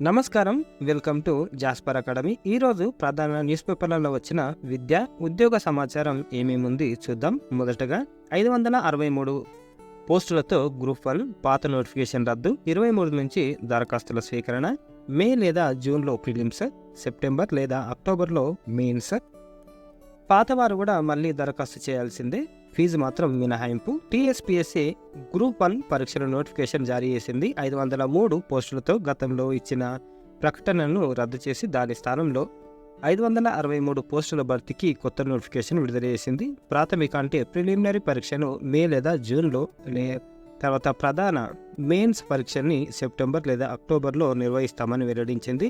నమస్కారం. Welcome to Jasper academy. ఈరోజు ప్రధాన న్యూస్ పేపర్లలో వచ్చిన విద్య, ఉద్యోగ సమాచారం ఏమేముంది చూద్దాం. మొదటగా 563 పోస్టులతో గ్రూప్ 1 పాత నోటిఫికేషన్ రద్దు. 23 నుంచి దరఖాస్తుల స్వీకరణ. మే లేదా జూన్లో ప్రిలిమ్స్, సెప్టెంబర్ లేదా అక్టోబర్లో మెయిన్స్. పాతవారు కూడా మళ్ళీ దరఖాస్తు చేయాల్సిందే, ఫీజు మాత్రం మినహాయింపు. టీఎస్పీఎస్సీ గ్రూప్ 1 పరీక్షల నోటిఫికేషన్ జారీ చేసింది. 503 పోస్టులతో గతంలో ఇచ్చిన ప్రకటనను రద్దు చేసి దాని స్థానంలో 563 పోస్టుల భర్తీకి కొత్త నోటిఫికేషన్ విడుదల చేసింది. ప్రాథమిక అంటే ప్రిలిమినరీ పరీక్షను మే లేదా జూన్లో, తర్వాత ప్రధాన మెయిన్స్ పరీక్షని సెప్టెంబర్ లేదా అక్టోబర్లో నిర్వహిస్తామని వెల్లడించింది.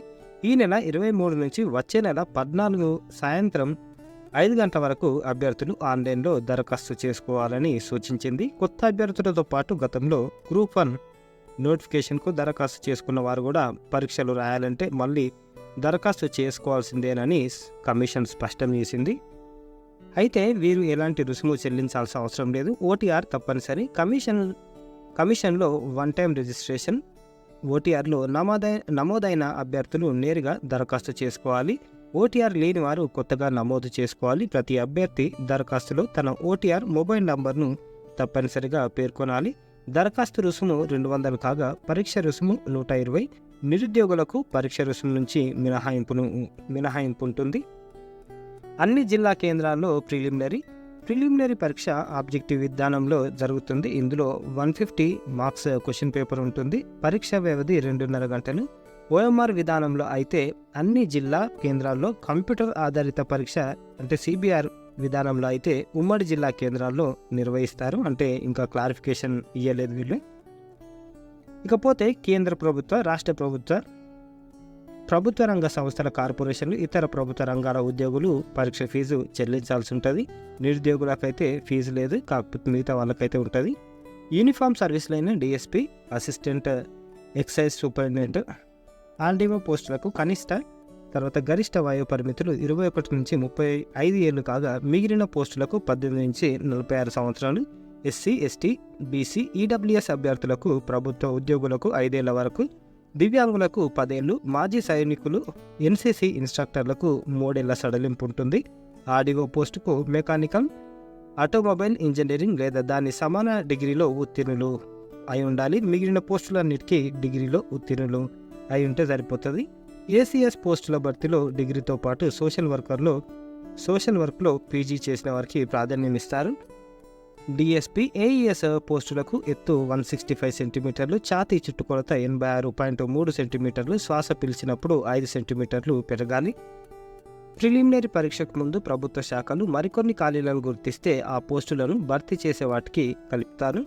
ఈ నెల 23 నుంచి వచ్చే నెల 14 సాయంత్రం 5 గంటల వరకు అభ్యర్థులు ఆన్లైన్లో దరఖాస్తు చేసుకోవాలని సూచించింది. కొత్త అభ్యర్థులతో పాటు గతంలో గ్రూప్ 1 నోటిఫికేషన్కు దరఖాస్తు చేసుకున్న వారు కూడా పరీక్షలు రాయాలంటే మళ్ళీ దరఖాస్తు చేసుకోవాల్సిందేనని కమిషన్ స్పష్టం చేసింది. అయితే వీరు ఎలాంటి రుసుము చెల్లించాల్సిన అవసరం లేదు. ఓటీఆర్ తప్పనిసరి. కమిషన్లో వన్ టైం రిజిస్ట్రేషన్. ఓటీఆర్లో నమోదైన అభ్యర్థులు నేరుగా దరఖాస్తు చేసుకోవాలి. ఓటీఆర్ లేని వారు కొత్తగా నమోదు చేసుకోవాలి. ప్రతి అభ్యర్థి దరఖాస్తులో తన ఓటీఆర్ మొబైల్ నంబర్ను తప్పనిసరిగా పేర్కొనాలి. దరఖాస్తు రుసుము 200 కాగా పరీక్ష రుసుము 120. నిరుద్యోగులకు పరీక్ష రుసుము నుంచి మినహాయింపు ఉంటుంది. అన్ని జిల్లా కేంద్రాల్లో ప్రిలిమినరీ పరీక్ష ఆబ్జెక్టివ్ విధానంలో జరుగుతుంది. ఇందులో 150 మార్క్స్ క్వశ్చన్ పేపర్ ఉంటుంది. పరీక్ష వ్యవధి 2.5 గంటలు. ఓఎంఆర్ విధానంలో అయితే అన్ని జిల్లా కేంద్రాల్లో కంప్యూటర్ ఆధారిత పరీక్ష అంటే సిబిఆర్ విధానంలో అయితే ఉమ్మడి జిల్లా కేంద్రాల్లో నిర్వహిస్తారు. అంటే ఇంకా క్లారిఫికేషన్ ఇవ్వలేదు వీళ్ళు. ఇకపోతే కేంద్ర ప్రభుత్వ, రాష్ట్ర ప్రభుత్వ రంగ సంస్థల కార్పొరేషన్లు, ఇతర ప్రభుత్వ రంగాల ఉద్యోగులు పరీక్ష ఫీజు చెల్లించాల్సి ఉంటుంది. నిరుద్యోగులకైతే ఫీజు లేదు, కాకపోతే మిగతా వాళ్ళకైతే ఉంటుంది. యూనిఫామ్ సర్వీసులైన DSP, assistant excise superintendent, RDO పోస్టులకు తర్వాత గరిష్ట వయో పరిమితులు 21 నుంచి 35 ఏళ్లు కాగా మిగిలిన పోస్టులకు 18 నుంచి 46 సంవత్సరాలు. ఎస్సీ, ఎస్టీ, బీసీ, ఈడబ్ల్యూఎస్ అభ్యర్థులకు, ప్రభుత్వ ఉద్యోగులకు 5 ఏళ్ల వరకు, దివ్యాంగులకు 10 ఏళ్లు, మాజీ సైనికులు, ఎన్సీసీ ఇన్స్ట్రక్టర్లకు 3 ఏళ్ల సడలింపు ఉంటుంది. ఆర్డీఓ పోస్టుకు మెకానికల్, ఆటోమొబైల్ ఇంజనీరింగ్ లేదా దాని సమాన డిగ్రీలో ఉత్తీర్ణులు అయి ఉండాలి. మిగిలిన పోస్టులన్నిటికీ డిగ్రీలో ఉత్తీర్ణులు అయి ఉంటే సరిపోతుంది. ఏసీఎస్ పోస్టుల భర్తీలో డిగ్రీతో పాటు సోషల్ వర్క్లో పీజీ చేసిన వారికి ప్రాధాన్యం ఇస్తారు. డిఎస్పీ, ఏఈఎస్ పోస్టులకు ఎత్తు 165 సెంటీమీటర్లు, ఛాతీ చుట్టుకొలత 86.3 సెంటీమీటర్లు, శ్వాస పీల్చినప్పుడు 5 సెంటీమీటర్లు పెరగాలి. ప్రిలిమినరీ పరీక్షకు ముందు ప్రభుత్వ శాఖలు మరికొన్ని ఖాళీలను గుర్తిస్తే ఆ పోస్టులను భర్తీ చేసే వాటికి కలుపుతారు.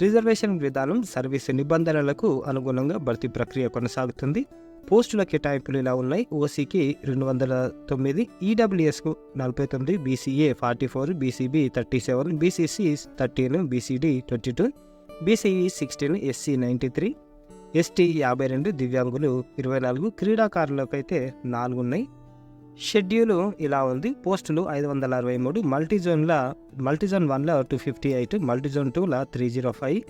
రిజర్వేషన్ విధానం, సర్వీసు నిబంధనలకు అనుగుణంగా భర్తీ ప్రక్రియ కొనసాగుతుంది. పోస్టుల కేటాయింపులు ఇలా ఉన్నాయి. ఓసీకి 209, ఈడబ్ల్యూఎస్కు 49, BCA 44, BCB 37, BCC 13, BCD 22, BCE 16, SC 93, ST 52, దివ్యాంగులు 24, క్రీడాకారులకైతే 4 ఉన్నాయి. షెడ్యూలు ఇలా ఉంది. పోస్టులు 563, మల్టీజోన్ 1లో 258, మల్టీజోన్ 2లో 305.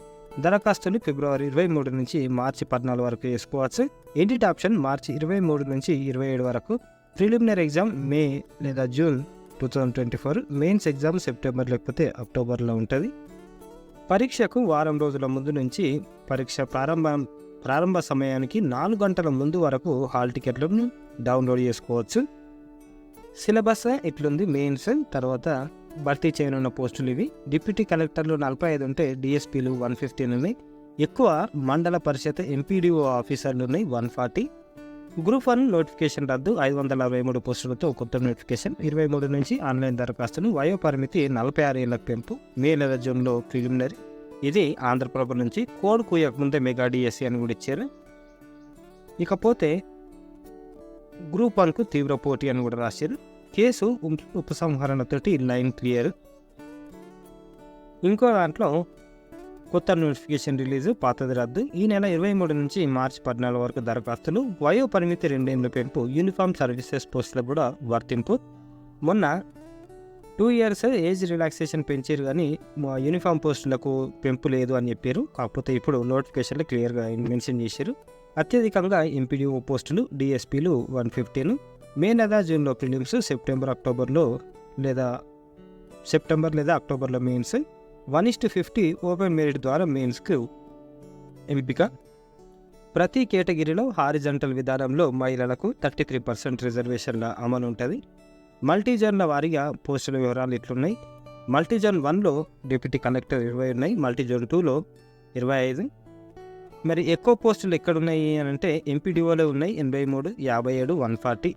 దరఖాస్తులు ఫిబ్రవరి 23 నుంచి మార్చి 14 వరకు చేసుకోవచ్చు. ఎడిట్ ఆప్షన్ మార్చి 23 నుంచి 27 వరకు. ప్రిలిమినరీ ఎగ్జామ్ మే లేదా జూన్ 2024. మెయిన్స్ ఎగ్జామ్ సెప్టెంబర్ లేకపోతే అక్టోబర్లో ఉంటుంది. పరీక్షకు వారం రోజుల ముందు నుంచి పరీక్ష ప్రారంభ సమయానికి 4 గంటల ముందు వరకు హాల్ టికెట్లను డౌన్లోడ్ చేసుకోవచ్చు. సిలబస్ ఇట్లుంది. మెయిన్స్ తర్వాత భర్తీ చేయనున్న పోస్టులు ఇవి. డిప్యూటీ కలెక్టర్లు 45 ఉంటే డిఎస్పీలు 115 ఉన్నాయి. ఎక్కువ మండల పరిషత్ ఎంపీడీఓ ఆఫీసర్లు ఉన్నాయి 140. గ్రూప్ 1 నోటిఫికేషన్ రద్దు. 563 పోస్టులతో కొత్త నోటిఫికేషన్. 23 నుంచి ఆన్లైన్ దరఖాస్తులు. వయో పరిమితి 46 ఏళ్లకు పెంపు. మే లేదా జూన్లో ప్రిలిమినరీ. ఇది ఆంధ్రప్రభ నుంచి. కోడ్ కూయకముందే మెగా డిఎస్సీ అని కూడా ఇచ్చారు. ఇకపోతే గ్రూప్ 1కు తీవ్ర పోటీ అని కూడా రాశారు. కేసు ఉపసంహరణతోటి లైన్ క్లియర్. ఇంకో దాంట్లో కొత్త నోటిఫికేషన్ రిలీజు, పాతది రద్దు. ఈ నెల 23 నుంచి మార్చి 14 వరకు దరఖాస్తులు. వయో పరిమితి 2 ఏళ్ల పెంపు. యూనిఫామ్ సర్వీసెస్ పోస్టులకు కూడా వర్తింపు. మొన్న 2 years ఏజ్ రిలాక్సేషన్ పెంచారు, కానీ యూనిఫామ్ పోస్టులకు పెంపు లేదు అని చెప్పారు. కాకపోతే ఇప్పుడు నోటిఫికేషన్లో క్లియర్గా మెన్షన్ చేశారు. అత్యధికంగా ఎంపీడీఓ పోస్టులు డిఎస్పీలు 115, మే లేదా జూన్లో ప్రిలిమ్స్, సెప్టెంబర్ లేదా అక్టోబర్లో మెయిన్స్, 1:50 ఓపెన్ మెరిట్ ద్వారా మెయిన్స్కు ఎంపిక. ప్రతి కేటగిరీలో హారిజంటల్ విధానంలో మహిళలకు 33% రిజర్వేషన్ల అమలు ఉంటుంది. మల్టీజోన్ల వారీగా పోస్టుల వివరాలు ఇట్లున్నాయి. మల్టీజోన్ 1లో డిప్యూటీ కలెక్టర్ 20 ఉన్నాయి, మల్టీజోన్ 2లో 25. మరి ఎక్కువ పోస్టులు ఎక్కడున్నాయి అని అంటే ఎంపీడీఓలో ఉన్నాయి 83, 57, 140.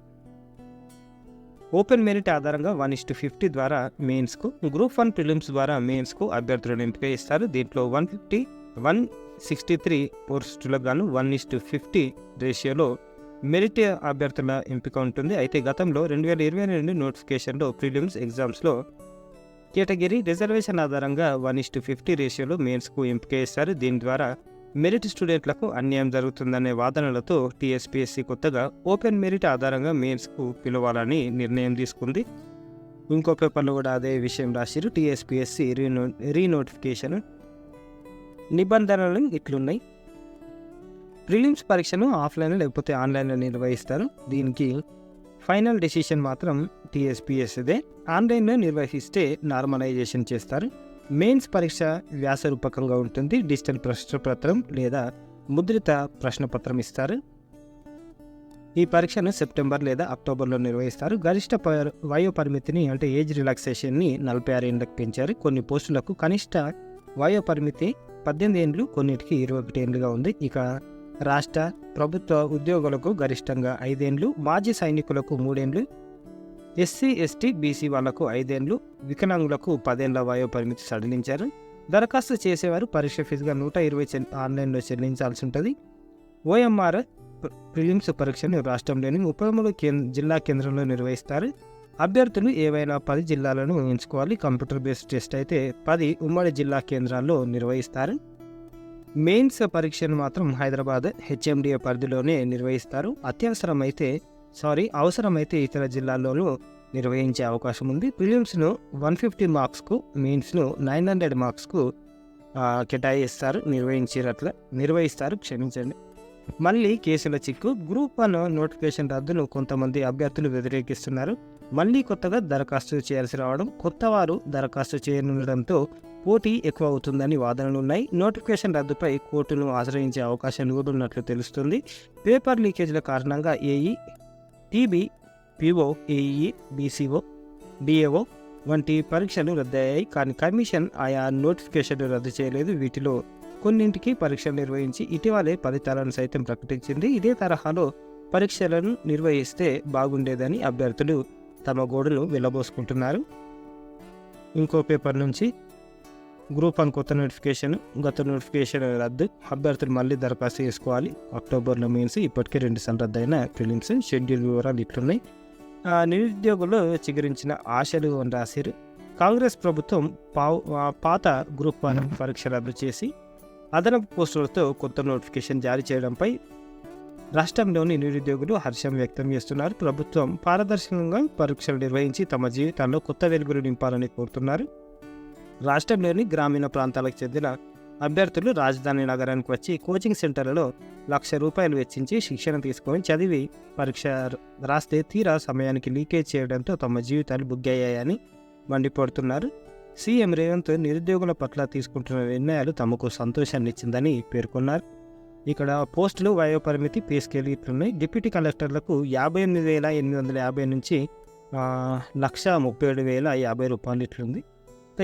ఓపెన్ మెరిట్ ఆధారంగా 1:50 ద్వారా మెయిన్స్కు, గ్రూప్ 1 ప్రిలిమ్స్ ద్వారా మెయిన్స్కు అభ్యర్థులను ఎంపిక చేస్తారు. దీంట్లో 163 పోస్టులకు గాను 1:50 రేషియోలో మెరిట్ అభ్యర్థుల ఎంపిక ఉంటుంది. అయితే గతంలో 2022 నోటిఫికేషన్లో ప్రిలిమ్స్ ఎగ్జామ్స్లో కేటగిరీ రిజర్వేషన్ ఆధారంగా 1:50 రేషియోలో మెయిన్స్కు ఎంపిక చేస్తారు. దీని ద్వారా మెరిట్ స్టూడెంట్లకు అన్యాయం జరుగుతుందనే వాదనలతో టీఎస్పీఎస్సీ కొత్తగా ఓపెన్ మెరిట్ ఆధారంగా మెయిన్స్కు పిలవాలని నిర్ణయం తీసుకుంది. ఇంకో పేపర్లో కూడా అదే విషయం రాసిరు. టీఎస్పీఎస్సీ రీనోటిఫికేషన్ నిబంధనలు ఇట్లున్నాయి. ప్రిలిమ్స్ పరీక్షను ఆఫ్లైన్ లేకపోతే ఆన్లైన్లో నిర్వహిస్తారు. దీనికి ఫైనల్ డెసిషన్ మాత్రం టీఎస్పీఎస్సీదే. ఆన్లైన్లో నిర్వహిస్తే నార్మలైజేషన్ చేస్తారు. మెయిన్స్ పరీక్ష వ్యాసరూపకంగా ఉంటుంది. డిజిటల్ ప్రశ్నపత్రం లేదా ముద్రిత ప్రశ్నపత్రం ఇస్తారు. ఈ పరీక్షను సెప్టెంబర్ లేదా అక్టోబర్లో నిర్వహిస్తారు. గరిష్ట వయో పరిమితిని అంటే ఏజ్ రిలాక్సేషన్ని 46 ఏళ్ళకి పెంచారు. కొన్ని పోస్టులకు కనిష్ట వయో పరిమితి 18 ఏళ్ళు, కొన్నిటికి 21 ఏళ్ళుగా ఉంది. ఇక రాష్ట్ర ప్రభుత్వ ఉద్యోగులకు గరిష్టంగా 5 ఏళ్ళు, మాజీ సైనికులకు 3 ఏళ్ళు, ఎస్సీ ఎస్టీ బీసీ వాళ్లకు 5 ఏళ్ళు, వికలాంగులకు 10 ఏళ్ల వయో పరిమితి సడలించారు. దరఖాస్తు చేసేవారు పరీక్ష ఫీజుగా 120 ఆన్లైన్లో చెల్లించాల్సి ఉంటుంది. ఓఎంఆర్ ప్రిలిమ్స్ పరీక్షను రాష్ట్రంలోని 33 జిల్లా కేంద్రంలో నిర్వహిస్తారు. అభ్యర్థులు ఏవైనా 10 జిల్లాలను ఎంచుకోవాలి. కంప్యూటర్ బేస్డ్ టెస్ట్ అయితే 10 ఉమ్మడి జిల్లా కేంద్రాల్లో నిర్వహిస్తారు. మెయిన్స్ పరీక్షను మాత్రం హైదరాబాద్ హెచ్ఎండిఏ పరిధిలోనే నిర్వహిస్తారు. అవసరమైతే ఇతర జిల్లాల్లోనూ నిర్వహించే అవకాశం ఉంది. ప్రిలిమ్స్ను 150 మార్క్స్కు, మెయిన్స్ను 900 మార్క్స్కు నిర్వహిస్తారు. మళ్ళీ కేసుల చిక్కు. గ్రూప్ 1 నోటిఫికేషన్ రద్దును కొంతమంది అభ్యర్థులు వ్యతిరేకిస్తున్నారు. మళ్ళీ కొత్తగా దరఖాస్తు చేయాల్సి రావడం, కొత్తవారు దరఖాస్తు చేయనుండడంతో పోటీ ఎక్కువ అవుతుందని వాదనలున్నాయి. నోటిఫికేషన్ రద్దుపై కోర్టును ఆశ్రయించే అవకాశం కూడా ఉన్నట్లు తెలుస్తుంది. పేపర్ లీకేజీల కారణంగా AE, TB, PO, AE, BCO, DAO వంటి పరీక్షలు రద్దయ్యాయి. కానీ కమిషన్ ఆయా నోటిఫికేషన్లు రద్దు చేయలేదు. వీటిలో కొన్నింటికి పరీక్షలు నిర్వహించి ఇటీవలే ఫలితాలను సైతం ప్రకటించింది. ఇదే తరహాలో పరీక్షలను నిర్వహిస్తే బాగుండేదని అభ్యర్థులు తమ గోడును వెళ్ళబోసుకుంటున్నారు. ఇంకో పేపర్ నుంచి గ్రూప్ 1 కొత్త నోటిఫికేషన్, గత నోటిఫికేషన్ రద్దు, అభ్యర్థులు మళ్ళీ దరఖాస్తు చేసుకోవాలి. అక్టోబర్లో మెయిన్స్, ఇప్పటికే 2 సార్లు రద్దయిన ప్రిలిమ్స్. షెడ్యూల్ వివరాలు ఇట్లున్నాయి. నిరుద్యోగుల్లో చిగురించిన ఆశలు అని రాశారు. కాంగ్రెస్ ప్రభుత్వం పాత గ్రూప్ 1 పరీక్ష రద్దు చేసి అదనపు పోస్టులతో కొత్త నోటిఫికేషన్ జారీ చేయడంపై రాష్ట్రంలోని నిరుద్యోగులు హర్షం వ్యక్తం చేస్తున్నారు. ప్రభుత్వం పారదర్శకంగా పరీక్షలు నిర్వహించి తమ జీవితాల్లో కొత్త వెలుగులు నింపాలని కోరుతున్నారు. రాష్ట్రంలోని గ్రామీణ ప్రాంతాలకు చెందిన అభ్యర్థులు రాజధాని నగరానికి వచ్చి కోచింగ్ సెంటర్లలో ₹1,00,000 వెచ్చించి శిక్షణ తీసుకొని చదివి పరీక్ష రాస్తే తీరా సమయానికి లీకేజ్ చేయడంతో తమ జీవితాలు బుగ్గయ్యాయని మండిపడుతున్నారు. సీఎం రేవంత్ నిరుద్యోగుల పట్ల తీసుకుంటున్న నిర్ణయాలు తమకు సంతోషాన్ని ఇచ్చిందని పేర్కొన్నారు. ఇక్కడ పోస్టులు, వయోపరిమితి, పే స్కేల్ ఇట్లున్నాయి. డిప్యూటీ కలెక్టర్లకు ₹58,850 నుంచి ₹1,37,050 ఇట్లుంది.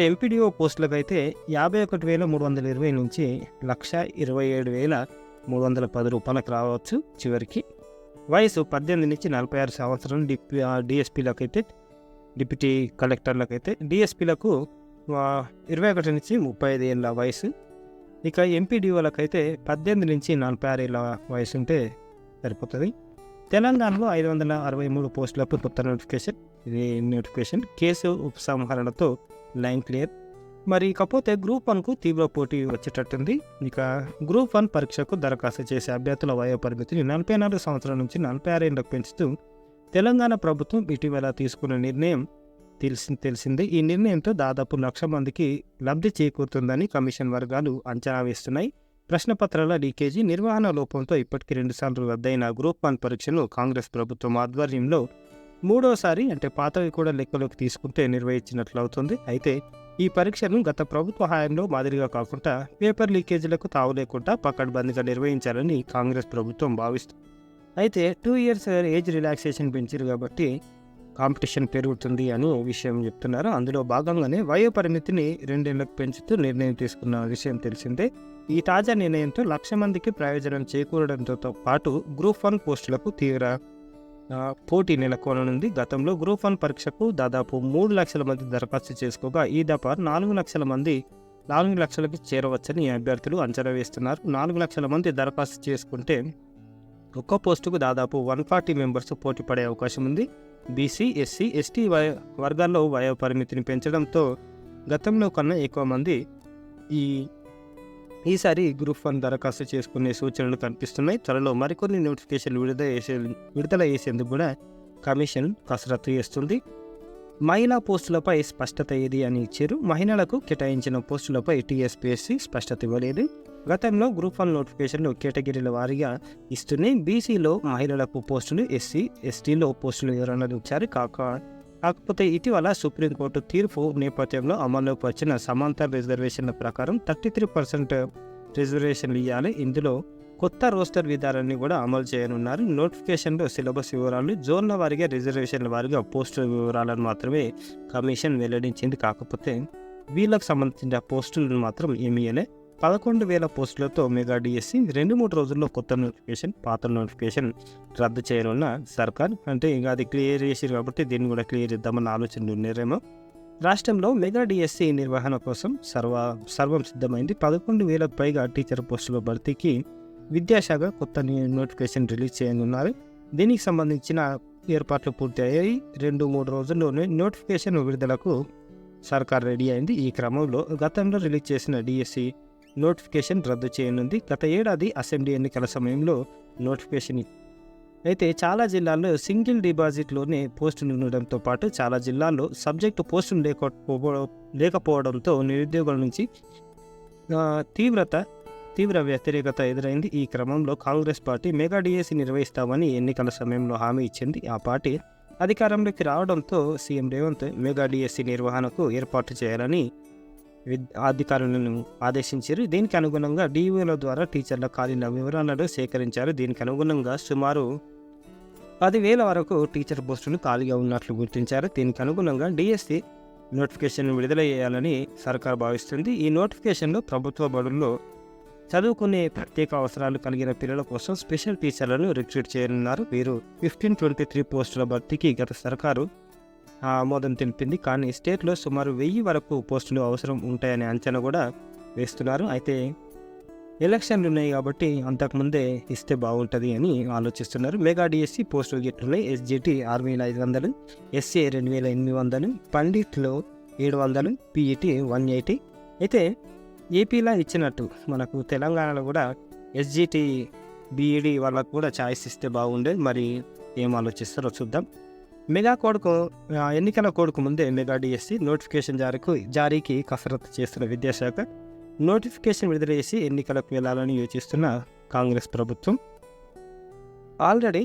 ఎంపీడీఓ పోస్టులకు అయితే ₹51,320 నుంచి ₹127,310 రావచ్చు. చివరికి వయసు 18 నుంచి 46 సంవత్సరం. డిఎస్పీలకు అయితే, డిప్యూటీ కలెక్టర్లకు అయితే, డిఎస్పీలకు 21 నుంచి 35 ఏళ్ళ వయసు. ఇక ఎంపీడీఓలకు అయితే 18 నుంచి 46 ఏళ్ళ వయసు ఉంటే సరిపోతుంది. తెలంగాణలో 563 పోస్టులకు కొత్త నోటిఫికేషన్ కేసు ఉపసంహరణతో లైన్ క్లియర్. మరి ఇకపోతే గ్రూప్ 1కు తీవ్ర పోటీ వచ్చేటట్టుంది. ఇక గ్రూప్ 1 పరీక్షకు దరఖాస్తు చేసే అభ్యర్థుల వయో పరిమితిని 44 సంవత్సరాల నుంచి 46 ఏళ్ళకు పెంచుతూ తెలంగాణ ప్రభుత్వం ఇటీవల తీసుకున్న నిర్ణయం తెలిసిందే. ఈ నిర్ణయంతో దాదాపు 1,00,000 మందికి లబ్ధి చేకూరుతుందని కమిషన్ వర్గాలు అంచనా వేస్తున్నాయి. ప్రశ్నపత్రాల లీకేజీ నిర్వహణ లోపంతో ఇప్పటికీ 2 సార్లు రద్దయిన గ్రూప్ 1 పరీక్షను కాంగ్రెస్ ప్రభుత్వం ఆధ్వర్యంలో మూడోసారి అంటే పాతవి కూడా లెక్కలోకి తీసుకుంటే నిర్వహించినట్లవుతుంది. అయితే ఈ పరీక్షను గత ప్రభుత్వ హయాంలో మాదిరిగా కాకుండా పేపర్ లీకేజీలకు తావు లేకుండా పకడ్బందీగా నిర్వహించాలని కాంగ్రెస్ ప్రభుత్వం భావిస్తుంది. అయితే 2 ఇయర్స్ ఏజ్ రిలాక్సేషన్ పెంచారు కాబట్టి కాంపిటీషన్ పెరుగుతుంది అని విషయం చెప్తున్నారు. అందులో భాగంగానే వయో పరిమితిని 2 ఏళ్లకు పెంచుతూ నిర్ణయం తీసుకున్న విషయం తెలిసిందే. ఈ తాజా నిర్ణయంతో 1,00,000 మందికి ప్రయోజనం చేకూరడంతో పాటు గ్రూప్ 1 పోస్టులకు తీవ్ర పోటీ నెలకొననుంది. గతంలో గ్రూప్ 1 పరీక్షకు దాదాపు 3 లక్షల మంది దరఖాస్తు చేసుకోగా ఈ దఫా 4 లక్షల మంది 4 లక్షలకు చేరవచ్చని అభ్యర్థులు అంచనా వేస్తున్నారు. 4 లక్షల మంది దరఖాస్తు చేసుకుంటే ఒక్క పోస్టుకు దాదాపు 140 మెంబర్స్ పోటీ పడే అవకాశం ఉంది. బీసీ, ఎస్సీ, ఎస్టీ వర్గాల్లో వయో పరిమితిని పెంచడంతో గతంలో కన్నా ఎక్కువ మంది ఈసారి గ్రూప్ 1 దరఖాస్తు చేసుకునే సూచనలు కనిపిస్తున్నాయి. త్వరలో మరికొన్ని నోటిఫికేషన్లు విడుదల చేసేందుకు కూడా కమిషన్ కసరత్తు చేస్తుంది. మహిళా పోస్టులపై స్పష్టత ఏది అని ఇచ్చారు. మహిళలకు కేటాయించిన పోస్టులపై టీఎస్పీఎస్సీ స్పష్టత ఇవ్వలేదు. గతంలో గ్రూప్ 1 నోటిఫికేషన్లు కేటగిరీల వారీగా ఇస్తూనే బీసీలో మహిళలకు పోస్టులు, ఎస్సీ, ఎస్టీలో పోస్టులు వివరణలు ఇచ్చారు. కాకపోతే ఇటీవల సుప్రీంకోర్టు తీర్పు నేపథ్యంలో అమల్లోకి వచ్చిన సమాంతర రిజర్వేషన్ల ప్రకారం 33% రిజర్వేషన్లు ఇవ్వాలి. ఇందులో కొత్త రోస్టర్ విధానాన్ని కూడా అమలు చేయనున్నారు. నోటిఫికేషన్లో సిలబస్ వివరాలు, జోన్ల వారీగా రిజర్వేషన్ల వారీగా పోస్టుల వివరాలను మాత్రమే కమిషన్ వెల్లడించింది. కాకపోతే వీళ్ళకు సంబంధించిన పోస్టులను మాత్రం ఏమీ ఇవ్వలే. 11,000 పోస్టులతో మెగా డిఎస్సి 2-3 రోజుల్లో కొత్త నోటిఫికేషన్, పాత నోటిఫికేషన్ రద్దు చేయనున్న సర్కార్. అంటే ఇంకా అది క్లియర్ చేసారు కాబట్టి దీన్ని కూడా క్లియర్ ఇద్దామన్న ఆలోచనలు ఉన్నారేమో. రాష్ట్రంలో మెగా డిఎస్సి నిర్వహణ కోసం సర్వం సిద్ధమైంది. 11,000కు పైగా టీచర్ పోస్టుల భర్తీకి విద్యాశాఖ కొత్త నోటిఫికేషన్ రిలీజ్ చేయనున్నారు. దీనికి సంబంధించిన ఏర్పాట్లు పూర్తి అయ్యాయి. 2-3 రోజుల్లోనే నోటిఫికేషన్ విడుదలకు సర్కార్ రెడీ అయింది. ఈ క్రమంలో గతంలో రిలీజ్ చేసిన డిఎస్సి నోటిఫికేషన్ రద్దు చేయనుంది. గత ఏడాది అసెంబ్లీ ఎన్నికల సమయంలో నోటిఫికేషన్ అయితే చాలా జిల్లాల్లో సింగిల్ డిపాజిట్లోనే పోస్టులు ఉండడంతో పాటు చాలా జిల్లాల్లో సబ్జెక్టు పోస్టులు లేకపోవడంతో నిరుద్యోగుల నుంచి తీవ్ర వ్యతిరేకత ఎదురైంది. ఈ క్రమంలో కాంగ్రెస్ పార్టీ మెగా డిఎస్సి నిర్వహిస్తామని ఎన్నికల సమయంలో హామీ ఇచ్చింది. ఆ పార్టీ అధికారంలోకి రావడంతో సీఎం రేవంత్ మెగా డిఎస్సి నిర్వహణకు ఏర్పాటు చేయాలని అధికారులను ఆదేశించారు. దీనికి అనుగుణంగా డిఓల ద్వారా టీచర్ల ఖాళీల వివరాలను సేకరించారు. దీనికి అనుగుణంగా సుమారు 10,000 వరకు టీచర్ పోస్టులు ఖాళీగా ఉన్నట్లు గుర్తించారు. దీనికి అనుగుణంగా డిఎస్సి నోటిఫికేషన్ విడుదల చేయాలని సర్కార్ భావిస్తుంది. ఈ నోటిఫికేషన్లో ప్రభుత్వ బడుల్లో చదువుకునే ప్రత్యేక అవసరాలు కలిగిన పిల్లల కోసం స్పెషల్ టీచర్లను రిక్రూట్ చేయనున్నారు. వీరు 1523 పోస్టుల భర్తీకి గత సర్కారు ఆమోదం తెలిపింది. కానీ స్టేట్లో సుమారు 1000 వరకు పోస్టులు అవసరం ఉంటాయనే అంచనా కూడా వేస్తున్నారు. అయితే ఎలక్షన్లు ఉన్నాయి కాబట్టి అంతకుముందే ఇస్తే బాగుంటుంది అని ఆలోచిస్తున్నారు. మెగా డిఎస్సి పోస్టులు గిట్లున్నాయి. ఎస్జిటి 6,500, ఎస్ఏ 2,800, పండిట్లో 700, పీఈటీ 180. అయితే ఏపీలో ఇచ్చినట్టు మనకు తెలంగాణలో కూడా ఎస్జిటి బీఈడి వాళ్ళకు కూడా ఛాయిస్ ఇస్తే బాగుండేది. మరి ఏం ఆలోచిస్తారో చూద్దాం. ఎన్నికల కోడ్కు ముందే మెగా డిఎస్సి నోటిఫికేషన్ జారీకి కసరత్తు చేస్తున్న విద్యాశాఖ నోటిఫికేషన్ విడుదల చేసి ఎన్నికలకు వెళ్లాలని యోచిస్తున్న కాంగ్రెస్ ప్రభుత్వం ఆల్రెడీ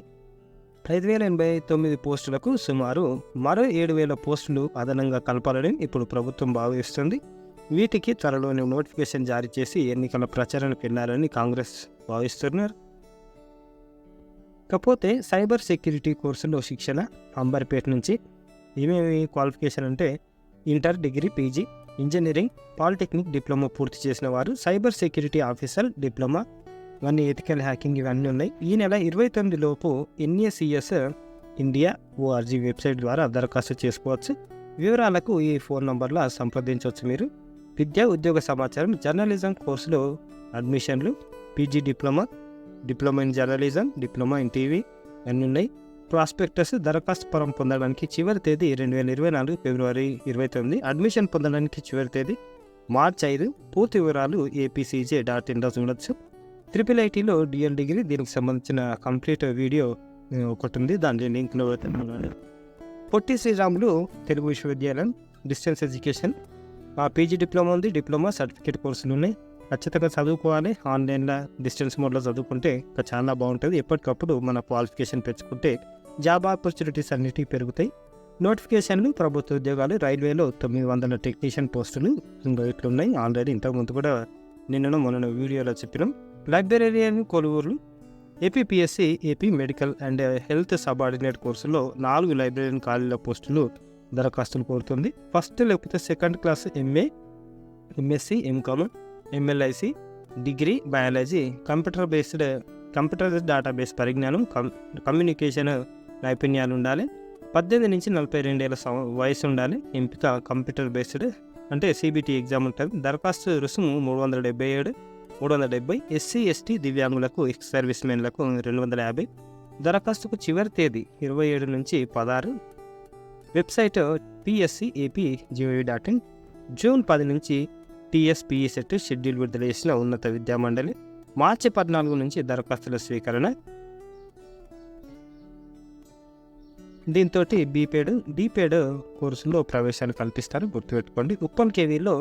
5,089 పోస్టులకు సుమారు మరో 7,000 పోస్టులు అదనంగా కలపాలని ఇప్పుడు ప్రభుత్వం భావిస్తుంది. వీటికి త్వరలోనే నోటిఫికేషన్ జారీ చేసి ఎన్నికల ప్రచారానికి వెళ్లాలని కాంగ్రెస్ భావిస్తున్నారు. కాకపోతే సైబర్ సెక్యూరిటీ కోర్సులో శిక్షణ అంబర్పేట నుంచి ఏమేమి క్వాలిఫికేషన్ అంటే inter, degree, PG, engineering, polytechnic, diploma పూర్తి చేసిన వారు సైబర్ సెక్యూరిటీ ఆఫీసర్ డిప్లొమా, ఇవన్నీ ఎథికల్ హ్యాకింగ్ ఇవన్నీ ఉన్నాయి. ఈ నెల 29 లోపు NACS ఇండియా ORG వెబ్సైట్ ద్వారా దరఖాస్తు చేసుకోవచ్చు. వివరాలకు ఈ ఫోన్ నంబర్లో సంప్రదించవచ్చు. మీరు విద్యా ఉద్యోగ సమాచారం, జర్నలిజం కోర్సులో అడ్మిషన్లు, PG diploma in journalism, diploma in TV అన్నీ ఉన్నాయి. ప్రాస్పెక్టస్ దరఖాస్తు ఫారం పొందడానికి చివరి తేదీ 2024 ఫిబ్రవరి 29. అడ్మిషన్ పొందడానికి చివరి తేదీ మార్చి 5. పూర్తి వివరాలు apcj.in చూడొచ్చు. IIITలో DL డిగ్రీ, దీనికి సంబంధించిన కంప్లీట్ వీడియో ఒకటి ఉంది, దాని లింక్లో పొట్టి శ్రీరాములు తెలుగు విశ్వవిద్యాలయం డిస్టెన్స్ ఎడ్యుకేషన్ పీజీ డిప్లొమా ఉంది, డిప్లొమా సర్టిఫికేట్ కోర్సులు ఉన్నాయి. ఖచ్చితంగా చదువుకోవాలి. ఆన్లైన్లో డిస్టెన్స్ మోడ్లో చదువుకుంటే ఇంకా చాలా బాగుంటుంది. ఎప్పటికప్పుడు మన క్వాలిఫికేషన్ పెంచుకుంటే జాబ్ ఆపర్చునిటీస్ అన్నిటికీ పెరుగుతాయి. నోటిఫికేషన్లు ప్రభుత్వ ఉద్యోగాలు రైల్వేలో 900 టెక్నీషియన్ పోస్టులు ఇంకా ఇట్లున్నాయి. ఆల్రెడీ ఇంతకుముందు కూడా నిన్న మొన్న వీడియోలో చెప్పినాం. లైబ్రేరియన్ కొలువురు APPSC AP medical and health subordinate కోర్సులో 4 లైబ్రేరియన్ ఖాళీల పోస్టులు దరఖాస్తులు కోరుతుంది. ఫస్ట్ లేకపోతే second class MA, MSc, MCom, MLISc, degree biology, computer database పరిజ్ఞానం, కమ్యూనికేషన్ నైపుణ్యాలు ఉండాలి. 18 నుంచి 42 ఏళ్ళ వయసు ఉండాలి. ఎంపిక కంప్యూటర్ బేస్డ్ అంటే సిబిటి ఎగ్జామ్ ఉంటుంది. దరఖాస్తు రుసుము 370. ఎస్సీ ఎస్టీ దివ్యాంగులకు ఎక్స్ సర్వీస్ మెన్లకు 250. దరఖాస్తుకు చివరి తేదీ 27 నుంచి 16. Website pscap.gov.in. జూన్ 10 నుంచి టీఎస్పీఈ సెట్ షెడ్యూల్ విడుదల చేసిన ఉన్నత విద్యామండలి. మార్చి 14 నుంచి దరఖాస్తుల స్వీకరణ. దీంతో డీపేడ్ కోర్సులో ప్రవేశాలు కల్పిస్తారు, గుర్తుపెట్టుకోండి. ఉప్పల్ కేవీలో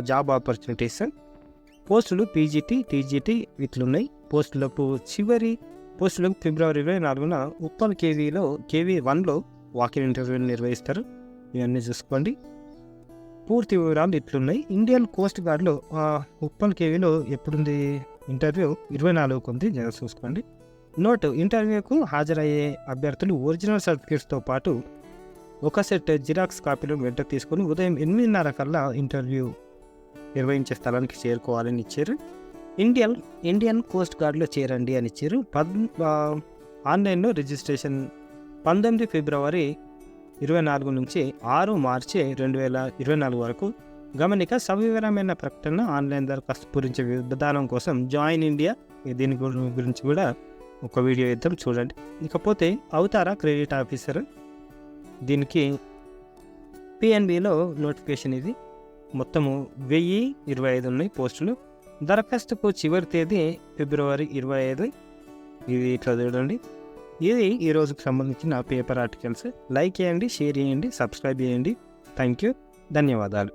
జాబ్ ఆపర్చునిటీస్ పోస్టులు పీజీటీ, టీజీటీ ఇట్లున్నాయి. చివరి పోస్టులకు ఫిబ్రవరి 24న ఉప్పల్ కేవీలో KV1లో వాకిన్ ఇంటర్వ్యూలు నిర్వహిస్తారు. ఇవన్నీ చూసుకోండి. పూర్తి వివరాలు ఇట్లున్నాయి. ఇండియన్ కోస్ట్ గార్డ్లో ఉప్పల్ కేవీలో ఎప్పుడుంది ఇంటర్వ్యూ? 24కు ఉంది, చూసుకోండి. నోట్: ఇంటర్వ్యూకు హాజరయ్యే అభ్యర్థులు ఒరిజినల్ సర్టిఫికేట్స్తో పాటు ఒక సెట్ జిరాక్స్ కాపీలు వెంట తీసుకొని ఉదయం 8:30 కల్లా ఇంటర్వ్యూ నిర్వహించే స్థలానికి చేరుకోవాలని ఇచ్చారు. ఇండియన్ కోస్ట్ గార్డ్లో చేరండి అని ఇచ్చారు. ఆన్లైన్లో రిజిస్ట్రేషన్ 19 ఫిబ్రవరి 24 నుంచి 6 మార్చి 2024 వరకు. గమనిక: సవివరమైన ప్రకటన ఆన్లైన్ దరఖాస్తు పూరించే విధానం కోసం జాయిన్ ఇండియా, దీని గురించి కూడా ఒక వీడియో ఇద్దాం, చూడండి. ఇకపోతే అవుతారా క్రెడిట్ ఆఫీసర్, దీనికి పిఎన్బిలో నోటిఫికేషన్. ఇది మొత్తము 1025 ఉన్నాయి పోస్టులు. దరఖాస్తుకు చివరి తేదీ ఫిబ్రవరి 25. ఇది ఇట్లా చూడండి. ఇది ఈ రోజుకు సంబంధించిన పేపర్ ఆర్టికల్స్. లైక్ చేయండి, షేర్ చేయండి, సబ్స్క్రైబ్ చేయండి. థ్యాంక్ యూ, ధన్యవాదాలు.